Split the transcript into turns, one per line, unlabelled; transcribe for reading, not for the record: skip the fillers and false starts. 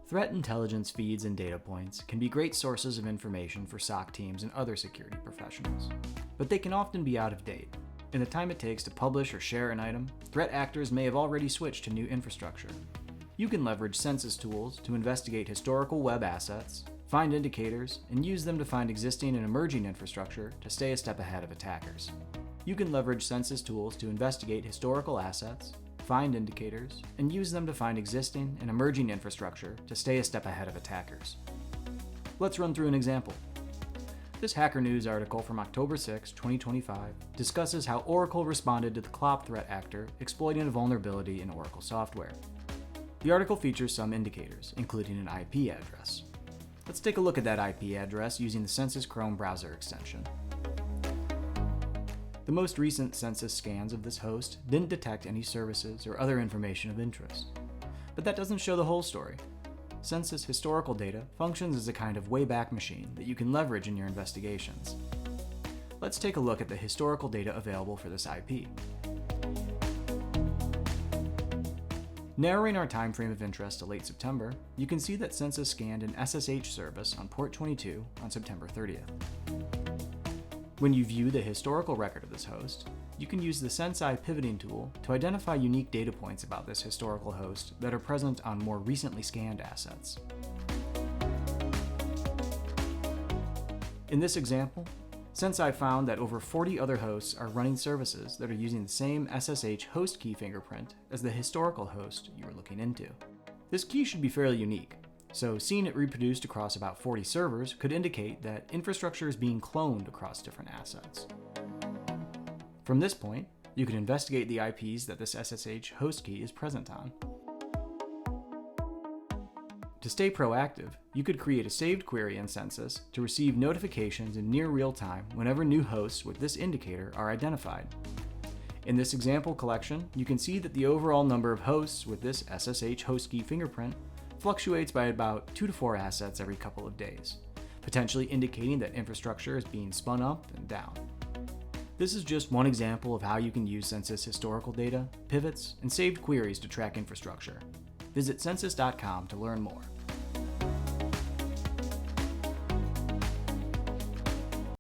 Threat intelligence feeds and data points can be great sources of information for SOC teams and other security professionals, but they can often be out of date. In the time it takes to publish or share an item, threat actors may have already switched to new infrastructure. You can leverage Censys tools to investigate historical web assets, find indicators, and use them to find existing and emerging infrastructure to stay a step ahead of attackers. You can leverage Censys tools to investigate historical assets, find indicators, and use them to find existing and emerging infrastructure to stay a step ahead of attackers. Let's run through an example. This Hacker News article from October 6, 2025 discusses how Oracle responded to the CLOP threat actor exploiting a vulnerability in Oracle software. The article features some indicators, including an IP address. Let's take a look at that IP address using the Censys Chrome browser extension. The most recent Censys scans of this host didn't detect any services or other information of interest. But that doesn't show the whole story. Censys historical data functions as a kind of wayback machine that you can leverage in your investigations. Let's take a look at the historical data available for this IP. Narrowing our time frame of interest to late September, you can see that Censys scanned an SSH service on port 22 on September 30th. When you view the historical record of this host, you can use the Censys pivoting tool to identify unique data points about this historical host that are present on more recently scanned assets. In this example, Censys found that over 40 other hosts are running services that are using the same SSH host key fingerprint as the historical host you were looking into. This key should be fairly unique, so seeing it reproduced across about 40 servers could indicate that infrastructure is being cloned across different assets. From this point, you can investigate the IPs that this SSH host key is present on. To stay proactive, you could create a saved query in Censys to receive notifications in near real time whenever new hosts with this indicator are identified. In this example collection, you can see that the overall number of hosts with this SSH host key fingerprint fluctuates by about 2 to 4 assets every couple of days, potentially indicating that infrastructure is being spun up and down. This is just one example of how you can use Censys historical data, pivots, and saved queries to track infrastructure. Visit Censys.com to learn more.